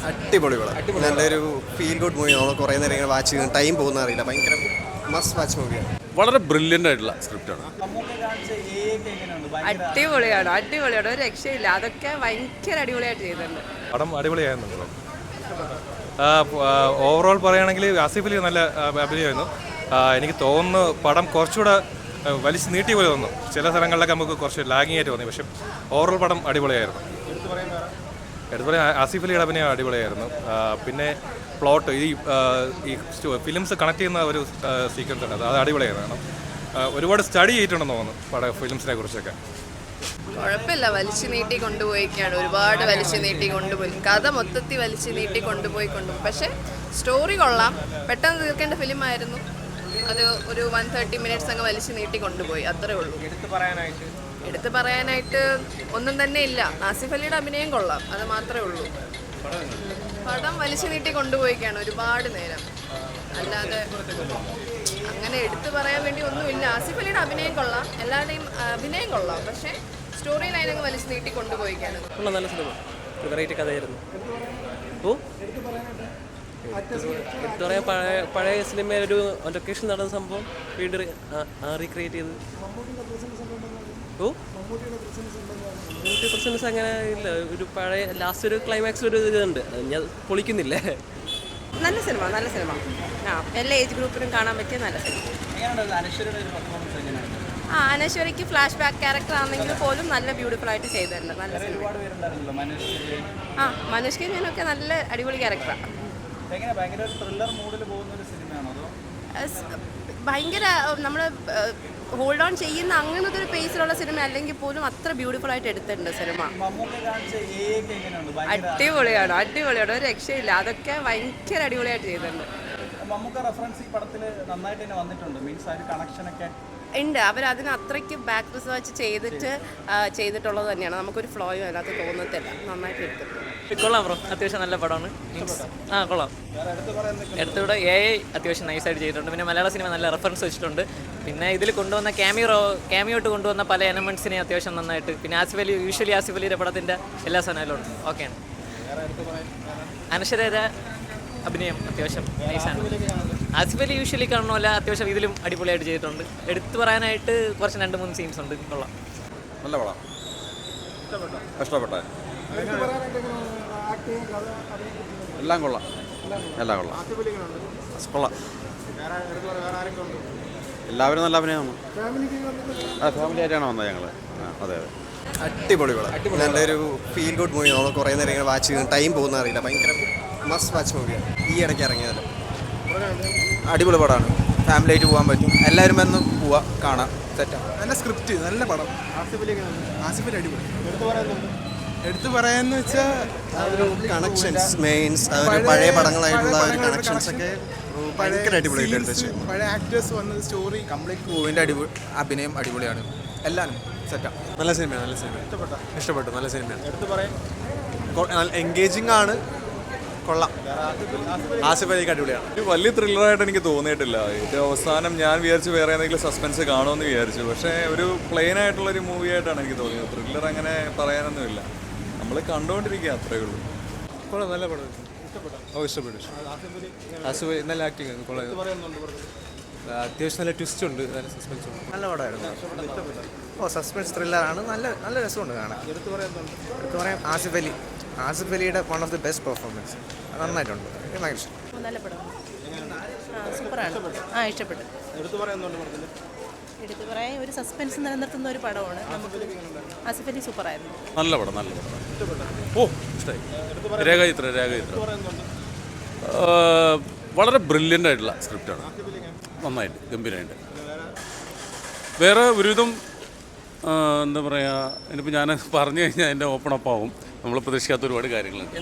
അടിപൊളി പടം. നല്ലൊരു ഫീൽ ഗുഡ് മൂവി. നമ്മൾ കുറേ നേരം ഇങ്ങനെ വാച്ച് ചെയ്യുന്ന ടൈം പോകുന്ന അറിയില്ല. ഭയങ്കര മസ്റ്റ് വാച്ച് മൂവിയാണ്. വളരെ ബ്രില്യൻ്റ് ആയിട്ടുള്ള സ്ക്രിപ്റ്റാണ്. അടിപൊളിയാണ്, ഒരു രക്ഷയില്ല. അതൊക്കെ ഭയങ്കര അടിപൊളിയായിട്ട് ചെയ്തിട്ടുണ്ട്. പടം അടിപൊളിയായിരുന്നു. ഓവറോൾ പറയുകയാണെങ്കിൽ ആസിഫ് അലി നല്ല അഭിനയമായിരുന്നു. എനിക്ക് തോന്നുന്നു പടം കുറച്ചുകൂടെ വലിച്ച് നീട്ടി പോലെ തോന്നുന്നു. ചില സ്ഥലങ്ങളിലൊക്കെ നമുക്ക് കുറച്ച് ലാഗിങ് ആയിട്ട് തോന്നി. പക്ഷേ ഓവറോൾ പടം അടിപൊളിയായിരുന്നു. എടുത്തു പറയാൻ ആസിഫ് അലിയുടെ അഭിനയം അടിപൊളിയായിരുന്നു. പിന്നെ പ്ലോട്ട് ഈ ഫിലിംസ് കണക്ട് ചെയ്യുന്ന ഒരു സീക്വൻസ് ഉണ്ട്, അത് അടിപൊളിയായിരുന്നു. കാരണം ഒരുപാട് സ്റ്റഡി ചെയ്തിട്ടുണ്ടെന്ന് തോന്നുന്നു ഫിലിംസിനെ കുറിച്ചൊക്കെ. കുഴപ്പമില്ല, വലിച്ചു നീട്ടി കൊണ്ടുപോയിക്കാണ്. ഒരുപാട് വലിച്ചു നീട്ടി കൊണ്ടുപോയി, കഥ മൊത്തത്തിൽ വലിച്ചു നീട്ടി കൊണ്ടുപോയി. പക്ഷേ സ്റ്റോറി കൊള്ളാം. പെട്ടെന്ന് തീർക്കേണ്ട ഫിലിമായിരുന്നു. അത് ഒരു 130 മിനിറ്റ്സ് അങ്ങ് വലിച്ചു നീട്ടി കൊണ്ടുപോയി, അത്രേ ഉള്ളൂ. എടുത്തു പറയാനായിട്ട് ഒന്നും തന്നെ ഇല്ല. ആസിഫ് അലിയുടെ അഭിനയം കൊള്ളാം, അത് മാത്രമേ ഉള്ളൂ. പടം വലിച്ചു നീട്ടി കൊണ്ടുപോയിക്കാണ് ഒരുപാട് നേരം. അല്ലാതെ അങ്ങനെ എടുത്തു പറയാൻ വേണ്ടി ഒന്നുമില്ല. ആസിഫ് അലിയുടെ അഭിനയം കൊള്ളാം, എല്ലാവരുടെയും അഭിനയം കൊള്ളാം. പക്ഷേ സ്റ്റോറി ലൈനങ്ങ് വലിച്ചു നീട്ടി കൊണ്ടുപോയിക്കാണ്. നല്ല സിനിമ, വെറൈറ്റി കഥയായിരുന്നു. എടുത്തു പറയാൻ പഴയ സിനിമയിൽ ഒരു ലൊക്കേഷൻ നടന്ന സംഭവം വീണ്ടും റീക്രിയേറ്റ് ചെയ്ത്. പ്രസൻസ് അങ്ങനെ ഇല്ല. ഒരു പഴയ ലാസ്റ്റ് ഒരു ക്ലൈമാക്സ് ഒരു ഇതുണ്ട്, ഞാൻ പൊളിക്കുന്നില്ലേ. നല്ല സിനിമ എല്ലാ ഏജ് ഗ്രൂപ്പിനും കാണാൻ പറ്റിയ നല്ല സിനിമ. അനശ്വരയ്ക്ക് ഫ്ലാഷ് ബാക്ക് ക്യാരക്ടർ ആണെങ്കിൽ പോലും നല്ല ബ്യൂട്ടിഫുൾ ആയിട്ട് ചെയ്തിട്ടുണ്ട്. നല്ല സിനിമ. മനോജ് കെഞ്ഞൊക്കെ നല്ല അടിപൊളി ക്യാരക്ടറാണ്. ഭയങ്കര നമ്മൾ ഹോൾഡ് ഓൺ ചെയ്യുന്ന അങ്ങനത്തെ ഒരു പേസിലുള്ള സിനിമ അല്ലെങ്കിൽ പോലും അത്ര ബ്യൂട്ടിഫുൾ ആയിട്ട് എടുത്തിട്ടുണ്ട് സിനിമ. അടിപൊളിയാണ്, ഒരു രക്ഷയില്ല. അതൊക്കെ ഭയങ്കര അടിപൊളിയായിട്ട് ചെയ്തിട്ടുണ്ട്. ഉണ്ട്. അവരതിന് അത്രയ്ക്ക് ബാക്ക് റിസർച്ച് ചെയ്തിട്ടുള്ളത് തന്നെയാണ്. നമുക്കൊരു ഫ്ലോയും അതിനകത്ത് തോന്നത്തില്ല. നന്നായിട്ട് എടുത്തിട്ടുണ്ട്. കൊള്ളാം ബ്രോ, അത്യാവശ്യം നല്ല പടമാണ്. കൊള്ളാം. എടുത്തിവിടെ അത്യാവശ്യം നൈസായിട്ട് ചെയ്തിട്ടുണ്ട്. പിന്നെ മലയാള സിനിമ നല്ല റെഫറൻസ് വെച്ചിട്ടുണ്ട്. പിന്നെ ഇതിൽ കൊണ്ടുവന്ന ക്യാമിയോട്ട് കൊണ്ടുവന്ന പല എലമെൻറ്റ്സിനെയും അത്യാവശ്യം നന്നായിട്ട്. പിന്നെ യൂഷ്വലി ആസിഫ് അലിയുടെ പടത്തിൻ്റെ എല്ലാ സാധനങ്ങളും ഉണ്ട്. ഓക്കെയാണ്. അനശ്വരയുടെ അഭിനയം അത്യാവശ്യം നൈസാണ്. ആസിഫ് അലി യൂഷ്വലി കാണുന്നല്ല, അത്യാവശ്യം ഇതിലും അടിപൊളിയായിട്ട് ചെയ്തിട്ടുണ്ട്. എടുത്തു പറയാനായിട്ട് കുറച്ച് 2-3 സീൻസ് ഉണ്ട്. കൊള്ളാം. നല്ല പടം, ഇഷ്ടപ്പെട്ട എല്ലാം കൊള്ളാം. എല്ലാവരും നല്ല അഭിനയമാണ്. ഫാമിലി ആയിട്ടാണ് വന്നത് ഞങ്ങൾ. അതെ. അടിപൊളി പടം. നല്ലൊരു ഫീൽ ഗുഡ് മൂവി. നമ്മൾ കുറേ നേരം ഇങ്ങനെ വാച്ച് ചെയ്യുന്ന ടൈം പോകുന്ന അറിയില്ല. ഭയങ്കര മസ്റ്റ് വാച്ച് മൂവിയാണ്. ഈ ഇടയ്ക്ക് ഇറങ്ങിയത് അടിപൊളി പടമാണ്. ഫാമിലി ആയിട്ട് പോകാൻ പറ്റും. എല്ലാവരും വന്ന് പോവാം, കാണാം. സെറ്റാണ്. നല്ല സ്ക്രിപ്റ്റ്, നല്ല പടം. ആസിഫ് അലി അടിപൊളി. എടുത്തു പറയാന്ന് വെച്ചാൽ ഒരു കണക്ഷൻസ് മെയിൻസ് പഴയ പടങ്ങളായിട്ടുള്ള ഒരു കണക്ഷൻസ് ഒക്കെ ഭയങ്കര അടിപൊളിയായിട്ട് ചെയ്യും. പഴയ ആക്ടേഴ്സ് വന്നത് സ്റ്റോറി കംപ്ലീറ്റ്. പൂവിൻ്റെ അഭിനയം അടിപൊളിയാണ്. എല്ലാവരും സെറ്റാണ്. നല്ല സിനിമയാണ്. ഇഷ്ടപ്പെട്ടു. നല്ല സിനിമയാണ്. എടുത്തു പറയാൻ എൻഗേജിങ് ആണ്. കൊള്ളാം. ആസിഫ് അലിക്ക് അടിപൊളിയാണ്. ഒരു വലിയ ത്രില്ലറായിട്ട് എനിക്ക് തോന്നിയിട്ടില്ല. ഏറ്റവും അവസാനം ഞാൻ വിചാരിച്ചു വേറെ എന്തെങ്കിലും സസ്പെൻസ് കാണുമെന്ന് വിചാരിച്ചു. പക്ഷേ ഒരു പ്ലെയിൻ ആയിട്ടുള്ളൊരു മൂവി ആയിട്ടാണ് എനിക്ക് തോന്നിയത്. ത്രില്ലർ അങ്ങനെ പറയാനൊന്നുമില്ല. നമ്മൾ കണ്ടുകൊണ്ടിരിക്കുക, അത്രയേ ഉള്ളൂ. നല്ല പടം. ഇഷ്ടപ്പെട്ടു. ആസിഫ് അലി നല്ല ആക്ടിങ്. അത്യാവശ്യം നല്ല ട്വിസ്റ്റ് ഉണ്ട്, നല്ല സസ്പെൻസ് ഉണ്ട്. നല്ല പടമായിരുന്നു. സസ്പെൻസ് ത്രില്ലറാണ്. നല്ല രസമുണ്ട് കാണാൻ. എടുത്തു പറയാൻ ആസിഫ് അലിയുടെ one of the best performance. നന്നായിട്ടുണ്ട്. നല്ല പടമാണ്. സൂപ്പറാണ്. ഇഷ്ടപ്പെട്ടു. എടുത്തു പറയാൻ ഒരു സസ്പെൻസ് നിലനിർത്തുന്ന ഒരു പടമാണ്. ആസിഫ് അലി സൂപ്പറായിരുന്നു. നല്ല പടം. ഇഷ്ടമായി. രേഖാചിത്രം വളരെ ബ്രില്യൻ്റ് ആയിട്ടുള്ള സ്ക്രിപ്റ്റാണ്. നന്നായിട്ട് ഗംഭീരമായിട്ട്. വേറെ ഒരുവിധം എന്താ പറയുക, ഇനിയിപ്പോൾ ഞാൻ പറഞ്ഞു കഴിഞ്ഞാൽ എൻ്റെ ഓപ്പൺ അപ്പ് ആവും. നമ്മൾ പ്രതീക്ഷിക്കാത്ത ഒരുപാട് കാര്യങ്ങളുണ്ട്.